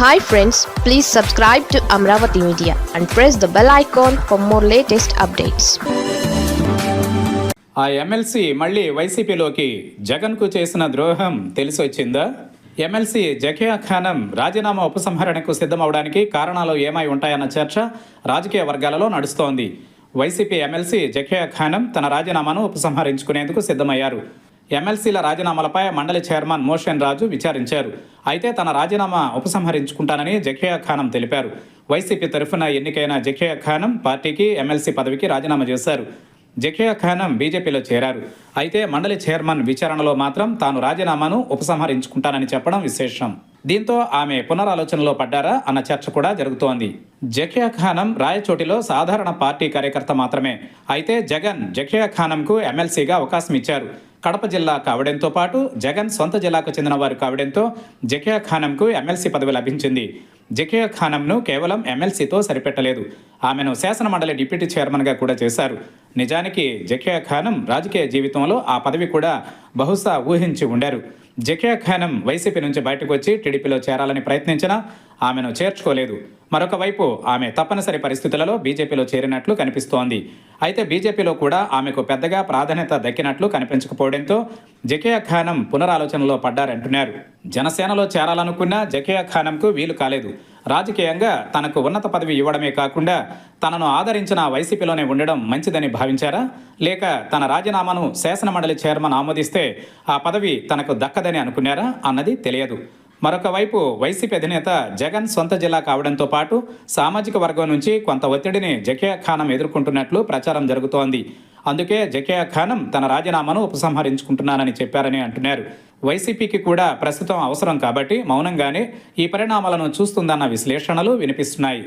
Hi friends, please subscribe to Amravati Media and press the bell icon for more latest updates. ఆ MLC మళ్ళీ వైసీపీలోకి జగన్కు చేసిన ద్రోహం తెలిసి వచ్చిందా? ఎమ్మెల్సీ జకియా ఖానం రాజీనామా ఉపసంహరణకు సిద్ధమవడానికి కారణాలు ఏమై ఉంటాయన్న చర్చ రాజకీయ వర్గాలలో నడుస్తోంది. వైసీపీ ఎమ్మెల్సీ జకియా ఖానం తన రాజీనామాను ఉపసంహరించుకునేందుకు సిద్ధమయ్యారు. ఎమ్మెల్సీల రాజీనామాలపై మండలి చైర్మన్ మోషన్ రాజు విచారించారు. అయితే తన రాజీనామా ఉపసంహరించుకుంటానని జకియా ఖానం తెలిపారు. వైసీపీ తరఫున ఎన్నికైన జకియా ఖానం పార్టీకి ఎమ్మెల్సీ పదవికి రాజీనామా చేశారు. జకియా ఖానం బీజేపీలో చేరారు. అయితే మండలి చైర్మన్ విచారణలో మాత్రం తాను రాజీనామాను ఉపసంహరించుకుంటానని చెప్పడం విశేషం. దీంతో ఆమె పునరాలోచనలో పడ్డారా అన్న చర్చ కూడా జరుగుతోంది. జకియా ఖానం రాయచోటిలో సాధారణ పార్టీ కార్యకర్త మాత్రమే. అయితే జగన్ జకియా ఖానంకు ఎమ్మెల్సీగా అవకాశం ఇచ్చారు. కడప జిల్లా కావడంతో పాటు జగన్ సొంత జిల్లాకు చెందిన వారు కావడంతో జకియా ఖానంకు ఎమ్మెల్సీ పదవి లభించింది. జకియా ఖానంను కేవలం ఎమ్మెల్సీతో సరిపెట్టలేదు, ఆమెను శాసనమండలి డిప్యూటీ చైర్మన్గా కూడా చేశారు. నిజానికి జకియా ఖానం రాజకీయ జీవితంలో ఆ పదవి కూడా బహుశా ఊహించి ఉండారు. జకియా ఖానం వైసీపీ నుంచి బయటకు వచ్చి టీడీపీలో చేరాలని ప్రయత్నించినా ఆమెను చేర్చుకోలేదు. మరొక వైపు ఆమె తప్పనిసరి పరిస్థితులలో బీజేపీలో చేరినట్లు కనిపిస్తోంది. అయితే బీజేపీలో కూడా ఆమెకు పెద్దగా ప్రాధాన్యత దక్కినట్లు కనిపించకపోవడంతో జకియా ఖానం పునరాలోచనలో పడ్డారంటున్నారు. జనసేనలో చేరాలనుకున్న జకియా ఖానంకు వీలు కాలేదు. రాజకీయంగా తనకు ఉన్నత పదవి ఇవ్వడమే కాకుండా తనను ఆదరించిన వైసీపీలోనే ఉండడం మంచిదని భావించారా? లేక తన రాజీనామాను శాసనమండలి చైర్మన్ ఆమోదిస్తే ఆ పదవి తనకు దక్కదని అనుకున్నారా అన్నది తెలియదు. మరొక వైపు వైసీపీ అధినేత జగన్ సొంత జిల్లా కావడంతో పాటు సామాజిక వర్గం నుంచి కొంత ఒత్తిడిని జకియా ఖానం ఎదుర్కొంటున్నట్లు ప్రచారం జరుగుతోంది. అందుకే జకియా ఖానం తన రాజీనామాను ఉపసంహరించుకుంటున్నానని చెప్పారని అంటున్నారు. వైసీపీకి కూడా ప్రస్తుతం అవసరం కాబట్టి మౌనంగానే ఈ పరిణామాలను చూస్తుందన్న విశ్లేషణలు వినిపిస్తున్నాయి.